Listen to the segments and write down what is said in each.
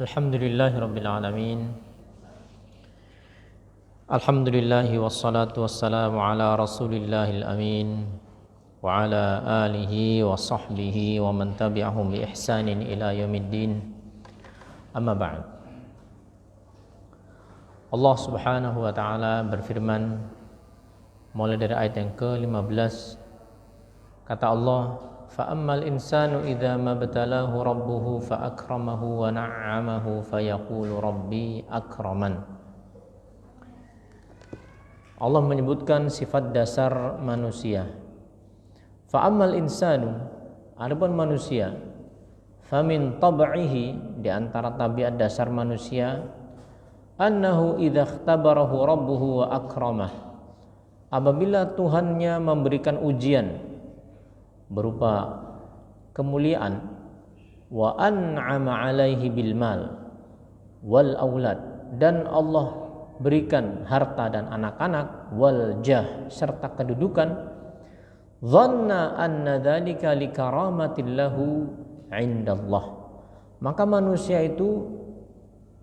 Alhamdulillahi Rabbil Alamin. Alhamdulillahi wassalatu wassalamu ala Rasulillahil Amin wa ala alihi wa sahbihi wa man tabi'ahum bi ihsanin ila yaumiddin. Amma ba'd. Allah Subhanahu wa taala berfirman mulai dari ayat yang ke-15. Kata Allah, فَأَمَّا الْإِنسَانُ إِذَا مَا ابْتَلَاهُ رَبُّهُ فَأَكْرَمَهُ وَنَعَّمَهُ فَيَقُولُ رَبِّي أَكْرَمَنِ. Allah menyebutkan sifat dasar manusia. فَأَمَّا الْإِنسَانُ, adapun manusia, فَمِنْ طَبْعِهِ, di antara tabiat dasar manusia, أَنَّهُ إِذَا اخْتَبَرَهُ رَبُّهُ وَأَكْرَمَهُ, apabila Tuhannya memberikan ujian berupa kemuliaan, wa an'ama alaihi bil mal wal aulad, dan Allah berikan harta dan anak-anak, wal jah, serta kedudukan, dhanna anna dzalika likaramatin lahu indallah, maka manusia itu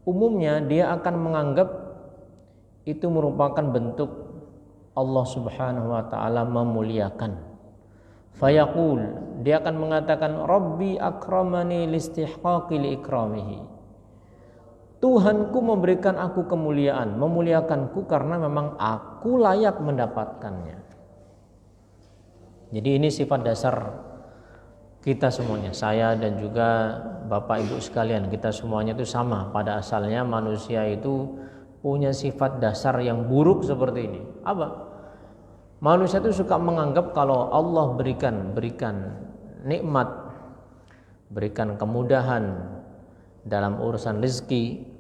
umumnya dia akan menganggap itu merupakan bentuk Allah Subhanahu wa taala memuliakan. Fayaqul, dia akan mengatakan, Rabbi akramani listihqaqi liikramihi, Tuhanku memberikan aku kemuliaan, memuliakanku karena memang aku layak mendapatkannya. Jadi ini sifat dasar kita semuanya, saya dan juga Bapak Ibu sekalian, kita semuanya itu sama. Pada asalnya manusia itu punya sifat dasar yang buruk seperti ini. Apa? Manusia itu suka menganggap kalau Allah berikan nikmat, berikan kemudahan dalam urusan rezeki,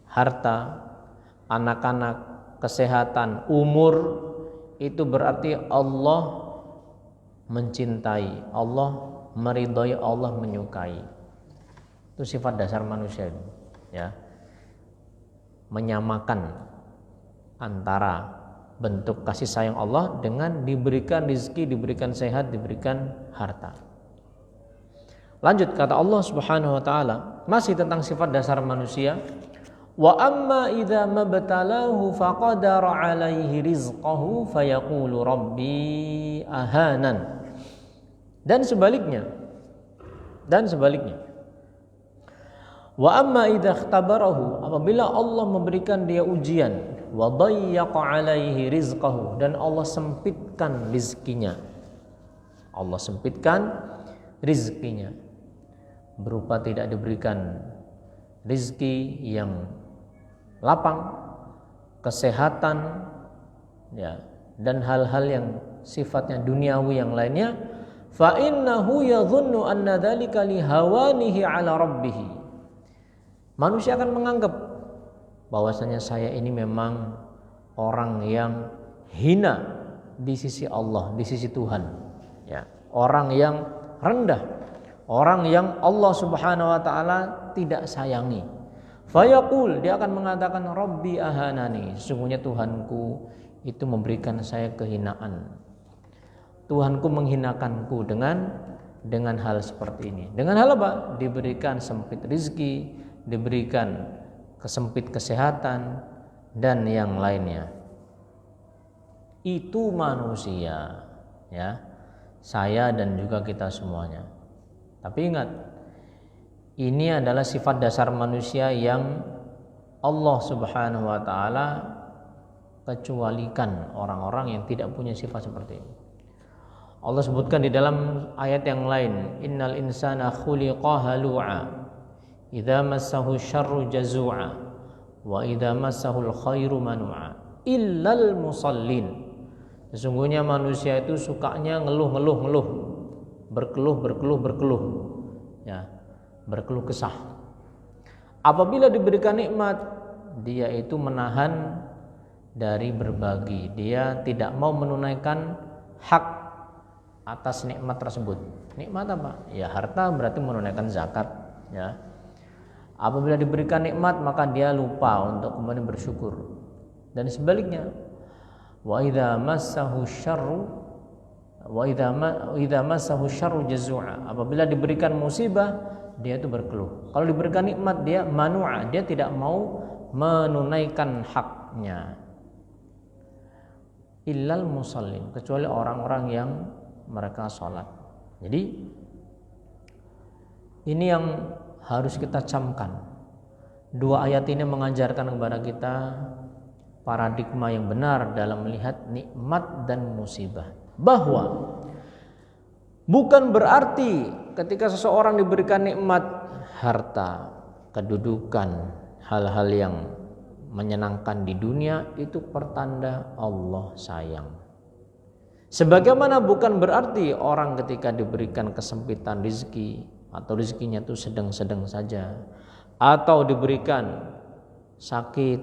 harta, anak-anak, kesehatan, umur, itu berarti Allah mencintai, Allah meridhai, Allah menyukai. Itu sifat dasar manusia itu, ya. Menyamakan antara bentuk kasih sayang Allah dengan diberikan rezeki, diberikan sehat, diberikan harta. Lanjut kata Allah Subhanahu wa taala masih tentang sifat dasar manusia, wa amma idza mabtalahu faqadara alaihi rizqahu fayaqulu rabbi ahanan. Dan sebaliknya, wa amma idza ikhtabarahu, apabila Allah memberikan dia ujian, wa dayyaqa alaihi rizqahu, dan Allah sempitkan rizkinya. Allah sempitkan rizkinya berupa tidak diberikan rizki yang lapang, kesehatan, ya, dan hal-hal yang sifatnya duniawi yang lainnya. Fa innahu yadhunnu anna dzalika lihawanihi ala rabbih. Manusia akan menganggap bahwasanya saya ini memang orang yang hina di sisi Allah, di sisi Tuhan, ya, orang yang rendah, orang yang Allah Subhanahu wa taala tidak sayangi. Fayaqul, dia akan mengatakan Rabbi ahanani, sesungguhnya Tuhanku itu memberikan saya kehinaan. Tuhanku menghinakanku dengan hal seperti ini. Dengan hal apa? Diberikan sempit rizki, diberikan kesempit kesehatan, dan yang lainnya. Itu manusia, ya, saya dan juga kita semuanya. Tapi ingat, ini adalah sifat dasar manusia yang Allah Subhanahu wa taala kecualikan orang-orang yang tidak punya sifat seperti ini. Allah sebutkan di dalam ayat yang lain, innal insana khuliqa halu'a idza massahu syarru jazua wa idza massahul khairu manu'a illal musallin. Sesungguhnya manusia itu sukanya ngeluh, berkeluh, ya, berkeluh kesah. Apabila diberikan nikmat, dia itu menahan dari berbagi, dia tidak mau menunaikan hak atas nikmat tersebut. Nikmat apa? Ya harta, berarti menunaikan zakat, ya. Apabila diberikan nikmat maka dia lupa untuk kemudian bersyukur. Dan sebaliknya, wa idza massahu syarru Wa idza massahu syarru jazua. Apabila diberikan musibah, dia itu berkeluh. Kalau diberikan nikmat, dia manu'a, dia tidak mau menunaikan haknya. Illal musallin, kecuali orang-orang yang mereka sholat. Jadi ini yang harus kita camkan. Dua ayat ini mengajarkan kepada kita paradigma yang benar dalam melihat nikmat dan musibah. Bahwa bukan berarti ketika seseorang diberikan nikmat harta, kedudukan, hal-hal yang menyenangkan di dunia itu pertanda Allah sayang. Sebagaimana bukan berarti orang ketika diberikan kesempitan rezeki atau rezekinya itu sedang-sedang saja, atau diberikan sakit,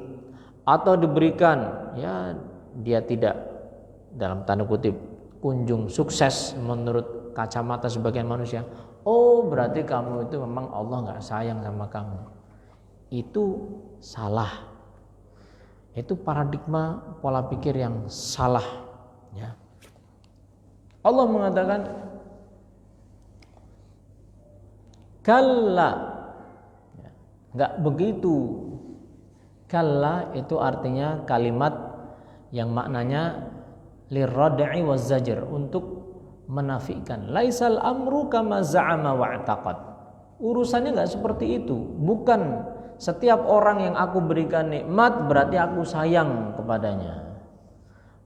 atau diberikan ya dia tidak dalam tanda kutip kunjung sukses menurut kacamata sebagian manusia, oh berarti kamu itu memang Allah nggak sayang sama kamu. Itu salah. Itu paradigma pola pikir yang salah, ya. Allah mengatakan kalla, nggak begitu. Kalla itu artinya kalimat yang maknanya lirad'i wazajr, untuk menafikan. Laisal amru kama za'ama wa'taqad. Urusannya nggak seperti itu. Bukan setiap orang yang aku berikan nikmat berarti aku sayang kepadanya.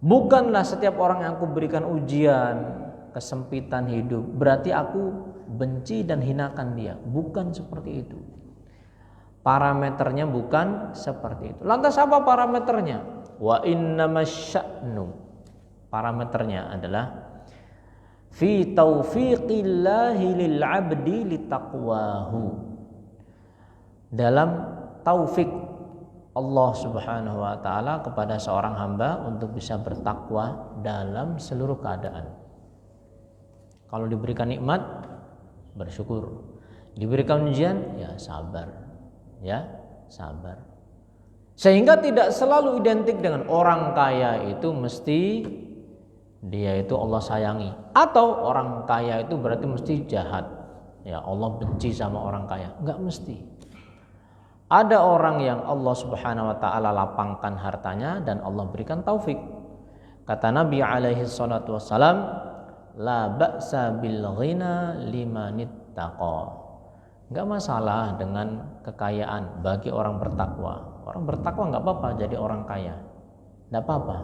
Bukanlah setiap orang yang aku berikan ujian, kesempitan hidup berarti aku benci dan hinakan dia. Bukan seperti itu. Parameternya bukan seperti itu. Lantas apa parameternya? Wa innamasya'nu. Parameternya adalah fi taufiqillahi lil 'abdi litaqwahu. Dalam taufik Allah Subhanahu wa taala kepada seorang hamba untuk bisa bertakwa dalam seluruh keadaan. Kalau diberikan nikmat, bersyukur. Diberikan ujian, ya sabar. Ya, sabar. Sehingga tidak selalu identik dengan orang kaya itu mesti dia itu Allah sayangi, atau orang kaya itu berarti mesti jahat. Ya, Allah benci sama orang kaya. Enggak mesti. Ada orang yang Allah Subhanahu wa taala lapangkan hartanya dan Allah berikan taufik. Kata Nabi alaihi salatu wassalam, la ba'sa bil ghina limanittaqa. Enggak masalah dengan kekayaan bagi orang bertakwa. Orang bertakwa enggak apa-apa jadi orang kaya. Enggak apa-apa.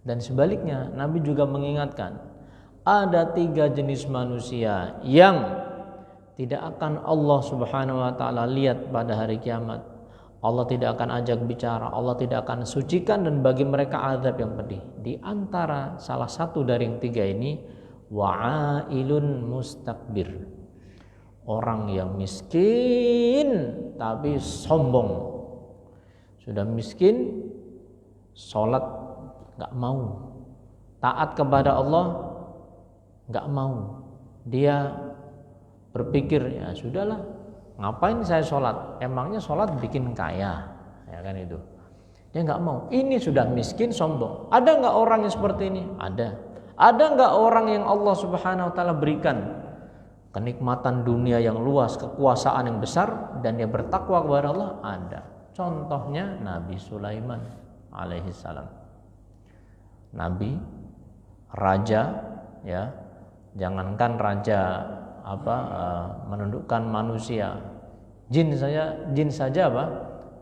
Dan sebaliknya Nabi juga mengingatkan, ada 3 jenis manusia yang tidak akan Allah Subhanahu wa taala lihat pada hari kiamat. Allah tidak akan ajak bicara, Allah tidak akan sucikan, dan bagi mereka azab yang pedih. Di antara salah satu dari yang 3 ini, wa'ailun mustakbir. Orang yang miskin tapi sombong. Sudah miskin, sholat enggak mau. Taat kepada Allah enggak mau. Dia berpikir, ya sudahlah, ngapain saya sholat? Emangnya sholat bikin kaya? Ya kan itu. Dia nggak mau. Ini sudah miskin, sombong. Ada nggak orang yang seperti ini? Ada. Ada nggak orang yang Allah Subhanahu Wa Taala berikan kenikmatan dunia yang luas, kekuasaan yang besar, dan dia bertakwa kepada Allah? Ada. Contohnya Nabi Sulaiman alaihissalam. Nabi, raja, ya, jangankan raja menundukkan manusia, jin saja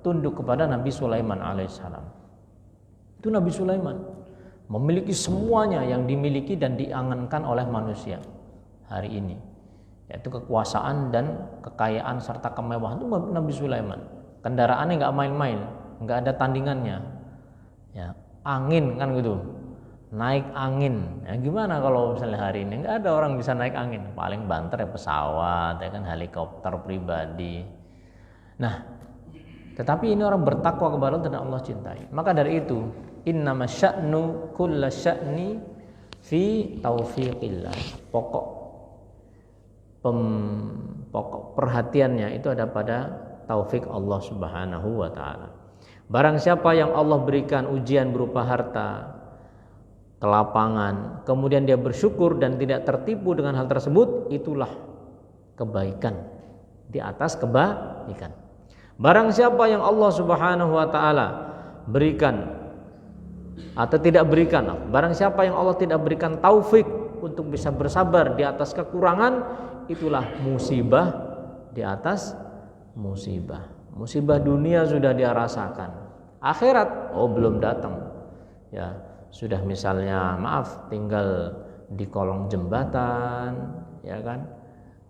tunduk kepada Nabi Sulaiman alaihissalam. Itu Nabi Sulaiman memiliki semuanya yang dimiliki dan diangankan oleh manusia hari ini, yaitu kekuasaan dan kekayaan serta kemewahan. Itu Nabi Sulaiman. Kendaraannya nggak main-main, nggak ada tandingannya. Ya, angin kan gitu. Naik angin, ya gimana kalau misalnya hari ini nggak ada orang bisa naik angin, paling banter ya pesawat, ya kan, helikopter pribadi. Nah, tetapi ini orang bertakwa kepada Allah dan Allah cintai. Maka dari itu, innama sya'nu kulla sya'ni fi taufiqillah. Pokok perhatiannya itu ada pada taufik Allah Subhanahu wa taala. Barang siapa yang Allah berikan ujian berupa harta, ke lapangan, kemudian dia bersyukur dan tidak tertipu dengan hal tersebut, itulah kebaikan di atas kebaikan. Barang siapa yang Allah Subhanahu wa taala berikan atau tidak berikan, barang siapa yang Allah tidak berikan taufik untuk bisa bersabar di atas kekurangan, itulah musibah di atas musibah. Musibah dunia sudah dia rasakan, akhirat belum datang. Ya, sudah misalnya maaf tinggal di kolong jembatan, ya kan?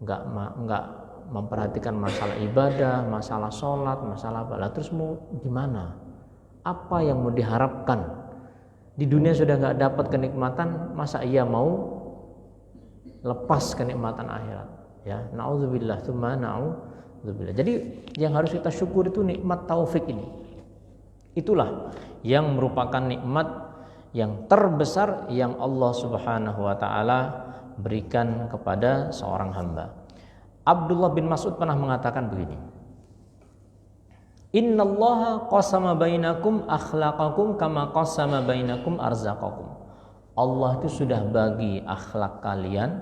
Enggak memperhatikan masalah ibadah, masalah sholat, masalah apa. Terus mau gimana? Apa yang mau diharapkan? Di dunia sudah enggak dapat kenikmatan, masa ia mau lepas kenikmatan akhirat? Ya, naudzubillah, tsumma naudzubillah. Jadi yang harus kita syukur itu nikmat taufik ini. Itulah yang merupakan nikmat yang terbesar yang Allah Subhanahu wa taala berikan kepada seorang hamba. Abdullah bin Mas'ud pernah mengatakan begini, Innallaha qasama bainakum akhlaqakum kama qasama bainakum arzaqakum. Allah itu sudah bagi akhlak kalian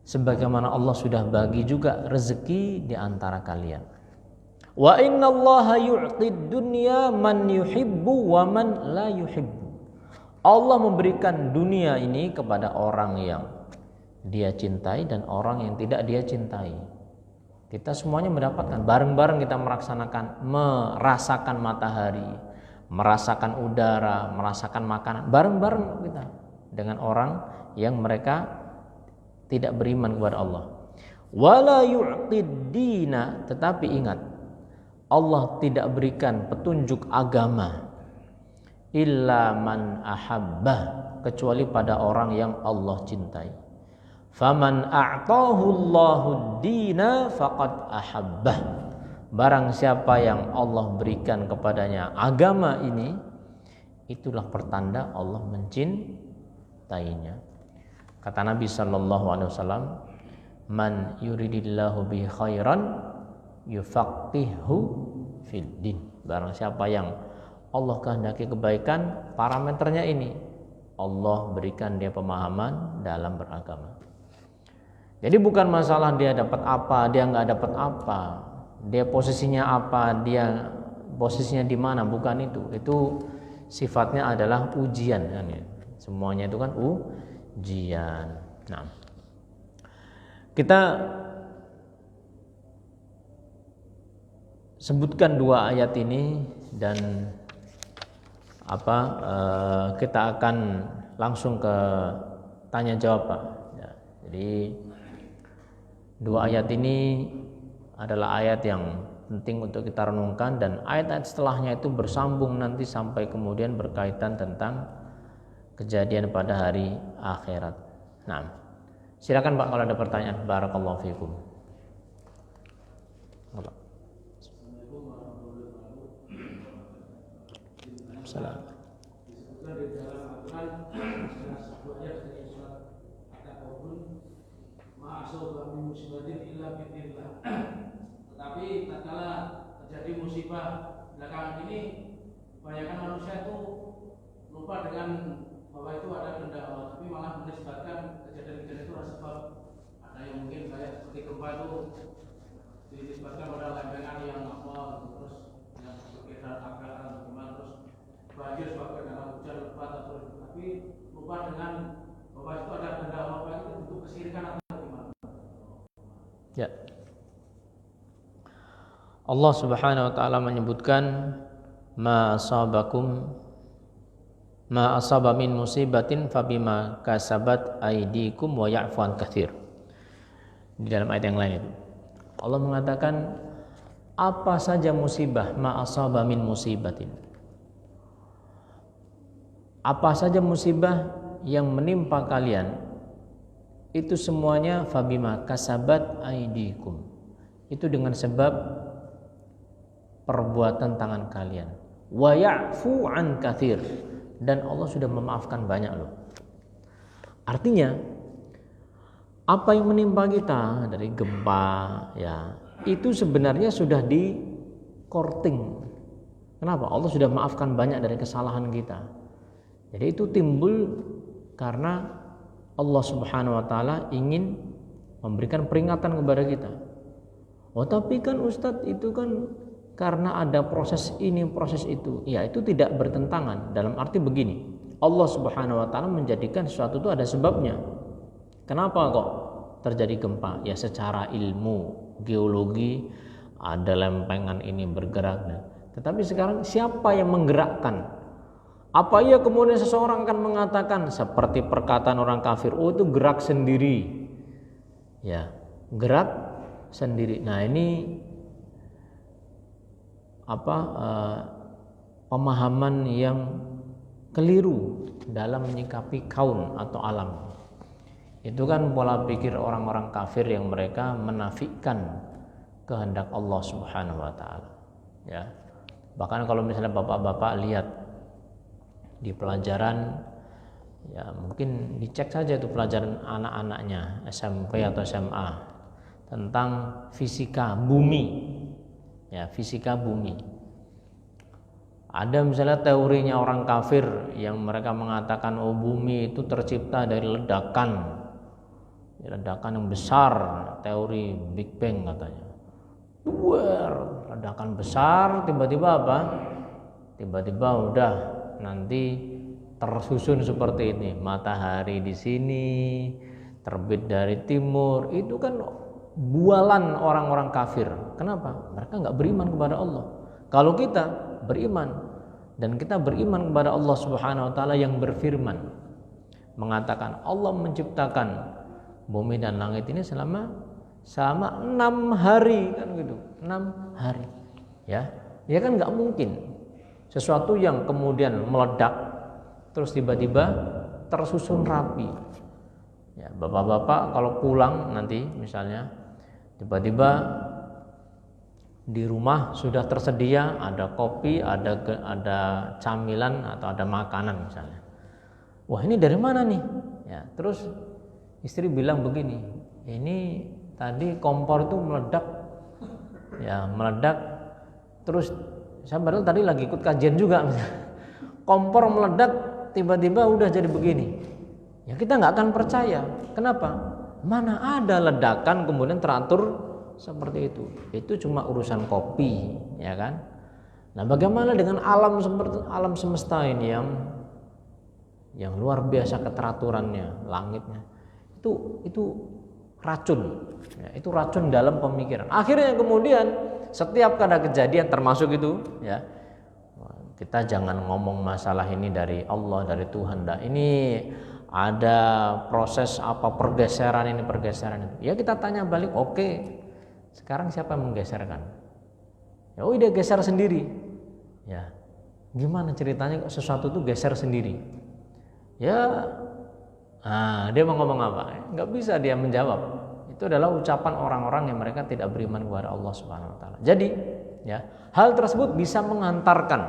sebagaimana Allah sudah bagi juga rezeki di antara kalian. Wa innallaha yu'tid dunya man yuhibbu wa man la yuhibbu. Allah memberikan dunia ini kepada orang yang dia cintai dan orang yang tidak dia cintai. Kita semuanya mendapatkan, bareng-bareng kita merasakan matahari, merasakan udara, merasakan makanan, bareng-bareng kita dengan orang yang mereka tidak beriman kepada Allah. Wala yu'tid dina, tetapi ingat, Allah tidak berikan petunjuk agama illa man ahabbah, kecuali pada orang yang Allah cintai. Faman a'tahu Allahu dina faqad ahabbah. Barang siapa yang Allah berikan kepadanya agama ini, itulah pertanda Allah mencintainya. Kata Nabi sallallahu alaihi wasallam, man yuridillahu bi khairan yufaqihu fid din. Barang siapa yang Allah kehendaki kebaikan, parameternya ini, Allah berikan dia pemahaman dalam beragama. Jadi bukan masalah dia dapat apa, dia nggak dapat apa, dia posisinya apa, dia posisinya di mana, bukan itu. Itu sifatnya adalah ujian kan ya. Semuanya itu kan ujian. Nah, kita sebutkan dua ayat ini dan kita akan langsung ke tanya jawab Pak. Ya, jadi dua ayat ini adalah ayat yang penting untuk kita renungkan dan ayat-ayat setelahnya itu bersambung nanti sampai kemudian berkaitan tentang kejadian pada hari akhirat. Nah, silakan Pak kalau ada pertanyaan. Barakallahu fiikum. Pak. Salam. Tetapi tatkala terjadi musibah belakangan ini, kebanyakan manusia itu lupa dengan bahwa itu ada kehendak Allah, tapi malah menisbatkan kejadian-kejadian itu adalah sebab. Ada yang mungkin kayak seperti gempa itu dinisbatkan pada lempengan yang terus yang bergerak agak atau gimana, terus banjir sebabkan karena hujan lebat atau tapi lupa dengan bahwa itu ada kehendak Allah, itu bentuk kesyirikan atau gimana? Ya. Allah Subhanahu wa taala menyebutkan ma asaba min musibatin fabima kasabat aydikum wa ya'fu an katsir. Di dalam ayat yang lain itu Allah mengatakan apa saja musibah, ma asaba min musibatin. Apa saja musibah yang menimpa kalian itu semuanya fabima kasabat aydikum. Itu dengan sebab perbuatan tangan kalian. Wa ya'fu an katsir, dan Allah sudah memaafkan banyak loh. Artinya apa yang menimpa kita dari gempa ya, itu sebenarnya sudah di korting. Kenapa? Allah sudah maafkan banyak dari kesalahan kita. Jadi itu timbul karena Allah Subhanahu wa taala ingin memberikan peringatan kepada kita. Oh, tapi kan Ustadz itu kan karena ada proses ini, proses itu. Ya, itu tidak bertentangan. Dalam arti begini, Allah Subhanahu wa taala menjadikan sesuatu itu ada sebabnya. Kenapa kok terjadi gempa? Ya, secara ilmu geologi ada lempengan ini bergerak. Tetapi sekarang siapa yang menggerakkan? Apa iya kemudian seseorang akan mengatakan seperti perkataan orang kafir, oh itu gerak sendiri. Ya, gerak sendiri. Nah, ini pemahaman yang keliru dalam menyikapi kaun atau alam. Itu kan pola pikir orang-orang kafir yang mereka menafikan kehendak Allah Subhanahu wa taala. Ya. Bahkan kalau misalnya bapak-bapak lihat di pelajaran, ya mungkin dicek saja itu pelajaran anak-anaknya SMP atau SMA tentang fisika bumi. Ya, fisika bumi. Ada misalnya teorinya orang kafir yang mereka mengatakan oh bumi itu tercipta dari ledakan yang besar, teori Big Bang katanya. Ledakan besar, tiba-tiba apa? Tiba-tiba udah nanti tersusun seperti ini, matahari di sini terbit dari timur. Itu kan bualan orang-orang kafir. Kenapa? Mereka nggak beriman kepada Allah. Kalau kita beriman, dan kita beriman kepada Allah Subhanahu wa taala yang berfirman mengatakan Allah menciptakan bumi dan langit ini selama 6 hari kan gitu. 6 hari. Ya kan nggak mungkin sesuatu yang kemudian meledak terus tiba-tiba tersusun rapi. Ya, bapak-bapak kalau pulang nanti misalnya tiba-tiba di rumah sudah tersedia ada kopi, ada camilan atau ada makanan misalnya. Wah, ini dari mana nih? Ya, terus istri bilang begini, ini tadi kompor itu meledak. Ya, meledak. Terus saya padahal tadi lagi ikut kajian juga misalnya. Kompor meledak tiba-tiba udah jadi begini. Ya kita nggak akan percaya. Kenapa? Mana ada ledakan kemudian teratur seperti itu. Itu cuma urusan kopi, ya kan? Nah, bagaimana dengan alam seperti alam semesta ini yang luar biasa keteraturannya, langitnya. Itu racun. Ya, itu racun dalam pemikiran. Akhirnya kemudian setiap ada kejadian termasuk itu, ya. Kita jangan ngomong masalah ini dari Allah, dari Tuhan. Nah, ini ada proses apa pergeseran ini, pergeseran itu. Ya kita tanya balik, oke. Sekarang siapa yang menggeserkan? Ya, oh dia geser sendiri. Ya, gimana ceritanya sesuatu itu geser sendiri? Ya, dia mau ngomong apa? Nggak bisa dia menjawab. Itu adalah ucapan orang-orang yang mereka tidak beriman kepada Allah Subhanahu Wa Taala. Jadi, ya hal tersebut bisa mengantarkan,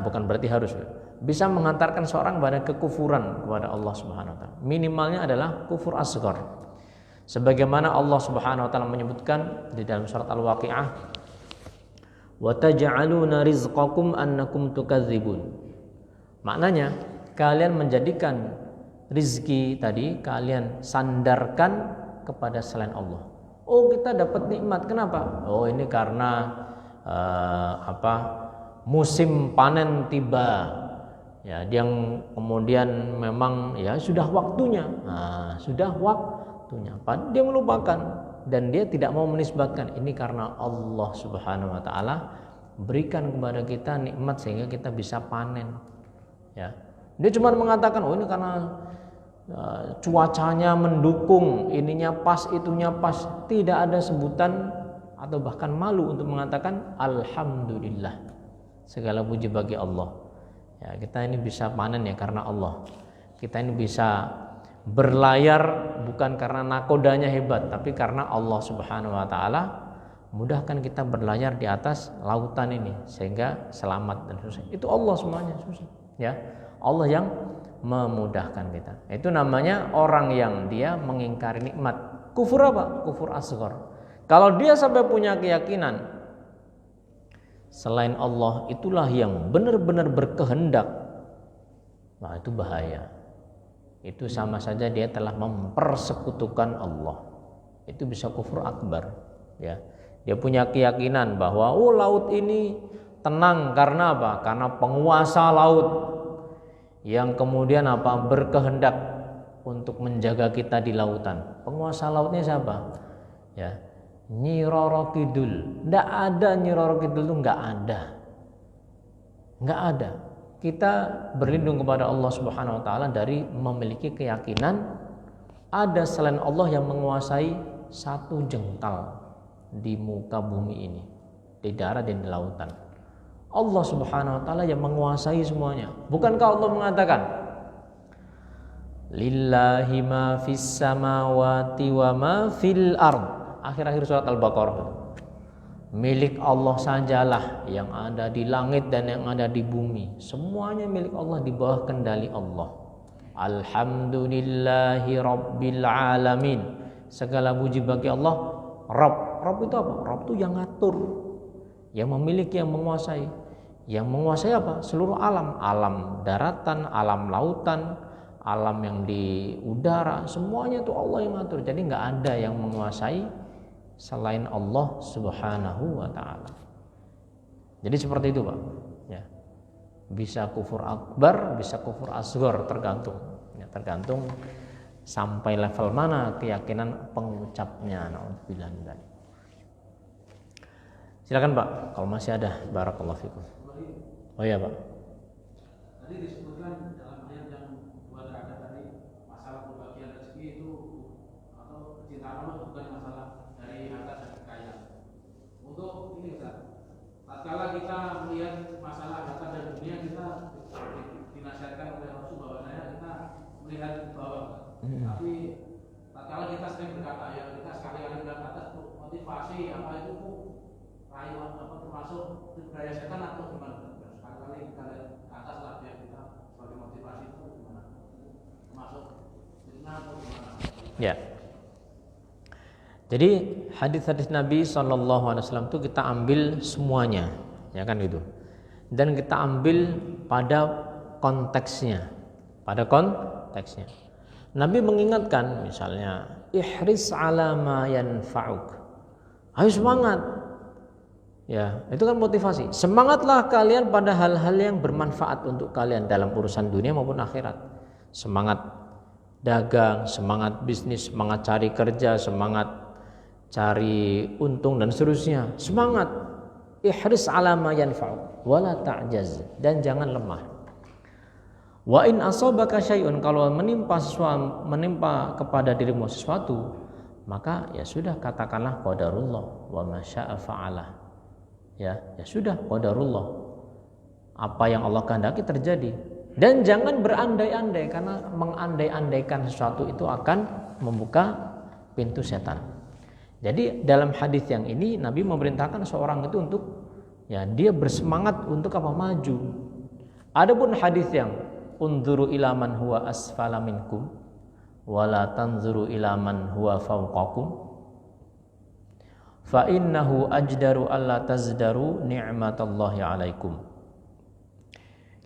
bukan berarti harus, bisa mengantarkan seorang pada kekufuran kepada Allah Subhanahu Wa Taala. Minimalnya adalah kufur asghar. Sebagaimana Allah Subhanahu wa taala menyebutkan di dalam surat Al-Waqiah, "Wa taj'aluna rizqakum annakum tukadzibun." Maknanya, kalian menjadikan rizki tadi kalian sandarkan kepada selain Allah. Oh, kita dapat nikmat. Kenapa? Oh, ini karena musim panen tiba. Ya, yang kemudian memang ya sudah waktunya. Sudah waktunya. Dia melupakan dan dia tidak mau menisbatkan ini karena Allah Subhanahu wa taala berikan kepada kita nikmat sehingga kita bisa panen. Ya. Dia cuma mengatakan oh ini karena cuacanya mendukung, ininya pas, itunya pas. Tidak ada sebutan atau bahkan malu untuk mengatakan alhamdulillah. Segala puji bagi Allah. Ya, kita ini bisa panen ya karena Allah. Kita ini bisa berlayar bukan karena nakodanya hebat, tapi karena Allah Subhanahu wa taala mudahkan kita berlayar di atas lautan ini sehingga selamat dan susah. Itu Allah semuanya susah. Ya, Allah yang memudahkan kita. Itu namanya orang yang dia mengingkari nikmat. Kufur apa? Kufur asghar. Kalau dia sampai punya keyakinan selain Allah itulah yang benar-benar berkehendak Nah, itu bahaya. Itu sama saja dia telah mempersekutukan Allah. Itu bisa kufur akbar, ya. Dia punya keyakinan bahwa laut ini tenang karena apa? Karena penguasa laut yang kemudian berkehendak untuk menjaga kita di lautan. Penguasa lautnya siapa? Ya, Nyi Roro Kidul. Nggak ada Nyi Roro Kidul, itu nggak ada. Kita berlindung kepada Allah Subhanahu wa taala dari memiliki keyakinan ada selain Allah yang menguasai satu jengkal di muka bumi ini, di darat dan di lautan. Allah Subhanahu wa taala yang menguasai semuanya. Bukankah Allah mengatakan, lillahi ma fis samawati wa ma fil ard. Akhir-akhir surat Al-Baqarah. Milik Allah sajalah yang ada di langit dan yang ada di bumi. Semuanya milik Allah, di bawah kendali Allah. Alhamdulillahi rabbil alamin. Segala puji bagi Allah. Rabb itu apa? Rabb itu yang ngatur, yang memiliki, yang menguasai. Yang menguasai apa? Seluruh alam. Alam daratan, alam lautan, alam yang di udara. Semuanya itu Allah yang ngatur. Jadi nggak ada yang menguasai selain Allah Subhanahu wa ta'ala. Jadi seperti itu, Pak. Ya. Bisa kufur akbar, bisa kufur asghar, tergantung. Ya, tergantung sampai level mana keyakinan pengucapnya. Nauzubillah min dzalik. Silakan, Pak, kalau masih ada. Barakallahu fikum. Oh iya, Pak. Tadi disebutkan dalam ayat yang dua terakhir tadi masalah pembagian rezeki itu atau kecintaan Allah bukan masalah dari harta dan kekayaan. Untuk ini Ustaz, tatkala kita melihat masalah harta dan dunia, kita dinasihatkan oleh Rasul bahwasanya kita melihat ke bawah. Tapi tatkala kita sering berkata, ya kita sekali-kali berkata motivasi apa itu rayuan apa termasuk budaya setan atau gimana? Sekali-kali kita lihat ke atas lah biar kita sebagai motivasi itu gimana? Termasuk fitnah atau gimana? Ya. Jadi hadis-hadis Nabi SAW itu kita ambil semuanya, ya kan gitu. Dan kita ambil pada konteksnya, Nabi mengingatkan misalnya, ihris ala ma yanfa'uk. Ayo semangat. Ya, itu kan motivasi. Semangatlah kalian pada hal-hal yang bermanfaat untuk kalian dalam urusan dunia maupun akhirat. Semangat dagang, semangat bisnis, semangat cari kerja, semangat cari untung dan seterusnya. Semangat. Ihris ala ma yanfa'uk wala ta'jaz, dan jangan lemah. Wa in asabaka syai'un, kalau menimpa kepada dirimu sesuatu, maka ya sudah, katakanlah qadarullah wa ma syaa fa'ala. Ya sudah, qadarullah. Apa yang Allah kehendaki terjadi. Dan jangan berandai-andai, karena mengandai-andaikan sesuatu itu akan membuka pintu setan. Jadi dalam hadis yang ini Nabi memerintahkan seorang itu untuk dia bersemangat untuk maju. Adapun hadis yang unzuru ila man huwa asfala minkum wala tanzuru ila man huwa fawqakum fa innahu ajdaru alla tazdaru ni'matallahi alaikum.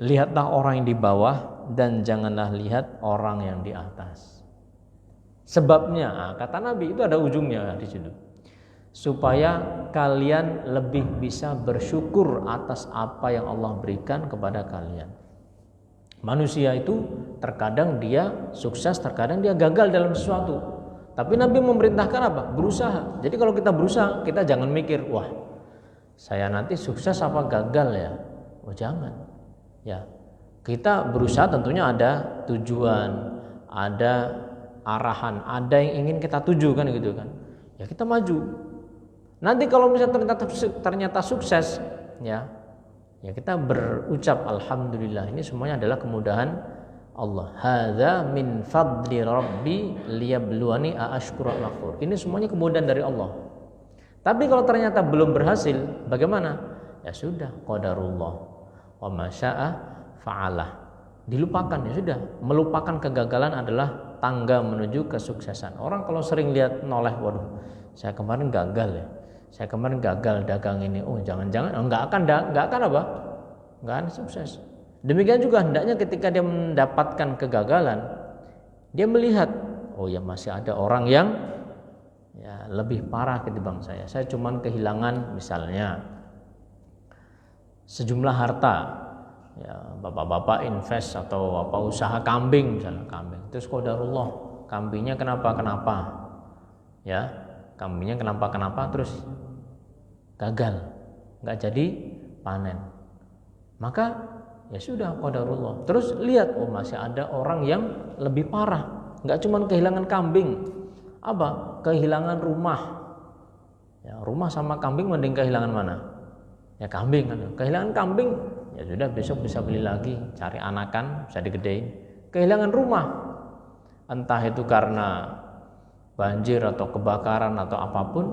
Lihatlah orang yang di bawah dan janganlah lihat orang yang di atas. Sebabnya, kata Nabi, itu ada ujungnya di situ. Supaya kalian lebih bisa bersyukur atas apa yang Allah berikan kepada kalian. Manusia itu terkadang dia sukses, terkadang dia gagal dalam sesuatu. Tapi Nabi memerintahkan apa? Berusaha. Jadi kalau kita berusaha, kita jangan mikir, wah, saya nanti sukses apa gagal ya? Oh, jangan. Ya, kita berusaha tentunya ada tujuan, ada arahan, ada yang ingin kita tuju kan gitu kan. Ya kita maju. Nanti kalau misalnya ternyata sukses, ya kita berucap alhamdulillah, ini semuanya adalah kemudahan Allah. Hadza min fadli rabbi liyabluwani aashkuru am akfur. Ini semuanya kemudahan dari Allah. Tapi kalau ternyata belum berhasil, bagaimana? Ya sudah, qadarullah wa ma syaa fa'alah. Dilupakan, ya sudah. Melupakan kegagalan adalah tangga menuju kesuksesan. Orang kalau sering lihat noleh, waduh, saya kemarin gagal ya. Saya kemarin gagal dagang ini. Oh, jangan-jangan enggak akan apa? Enggak akan sukses. Demikian juga hendaknya ketika dia mendapatkan kegagalan, dia melihat, oh ya masih ada orang yang ya lebih parah ketimbang saya. Saya cuman kehilangan misalnya sejumlah harta, ya bapak-bapak invest atau apa usaha kambing misalnya kambing. Terus qadarullah kambingnya kenapa ya kambingnya kenapa terus gagal, nggak jadi panen. Maka ya sudah qadarullah. Terus lihat, oh masih ada orang yang lebih parah, nggak cuma kehilangan kambing, apa kehilangan rumah. Ya, rumah sama kambing mending kehilangan mana? Ya kambing kan. Kehilangan kambing ya sudah besok bisa beli lagi, cari anakan bisa digedein. Kehilangan rumah entah itu karena banjir atau kebakaran atau apapun,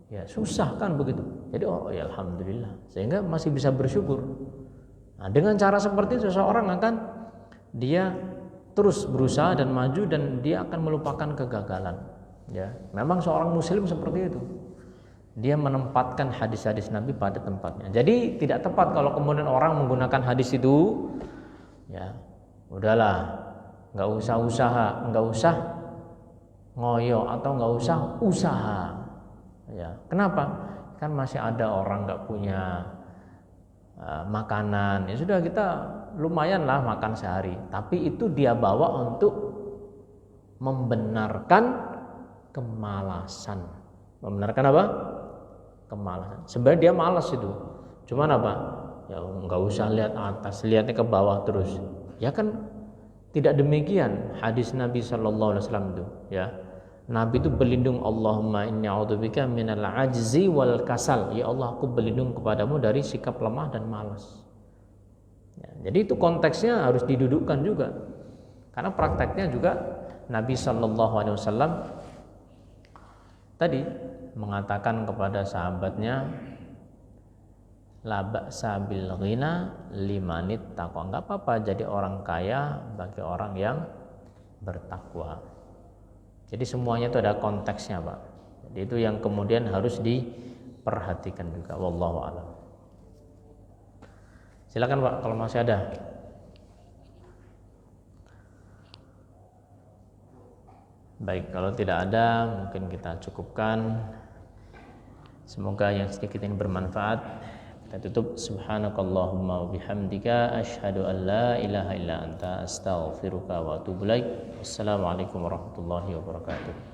ya susah kan begitu. Jadi oh ya alhamdulillah, sehingga masih bisa bersyukur. Nah, dengan cara seperti itu seseorang akan dia terus berusaha dan maju dan dia akan melupakan kegagalan. Ya, memang seorang muslim seperti itu. Dia menempatkan hadis-hadis Nabi pada tempatnya. Jadi tidak tepat kalau kemudian orang menggunakan hadis itu, ya udahlah, nggak usah usaha, nggak usah ngoyo atau nggak usah usaha. Ya, kenapa? Kan masih ada orang nggak punya makanan, ya sudah kita lumayan lah makan sehari. Tapi itu dia bawa untuk membenarkan kemalasan. Membenarkan apa? Kemalasan. Sebenarnya dia malas itu. Cuman apa? Ya nggak usah lihat atas, lihatnya ke bawah terus. Ya kan tidak demikian hadis Nabi Shallallahu Alaihi Wasallam itu. Ya, Nabi itu berlindung, Allahumma inni a'udzubika minal ajzi wal kasal. Ya Allah, aku berlindung kepadamu dari sikap lemah dan malas. Ya, jadi itu konteksnya harus didudukkan juga. Karena prakteknya juga Nabi Shallallahu Alaihi Wasallam tadi mengatakan kepada sahabatnya, la ba'sa bil ghina limanit taqwa. Enggak apa-apa jadi orang kaya bagi orang yang bertakwa. Jadi semuanya itu ada konteksnya, Pak. Jadi itu yang kemudian harus diperhatikan juga. Wallahu a'lam. Silakan Pak kalau masih ada. Baik, kalau tidak ada mungkin kita cukupkan. Semoga yang sedikit ini bermanfaat. Kita tutup. Subhanakallahumma wa bihamdika asyhadu an la ilaha illa anta astaghfiruka wa atubu ilaik. Wassalamualaikum warahmatullahi wabarakatuh.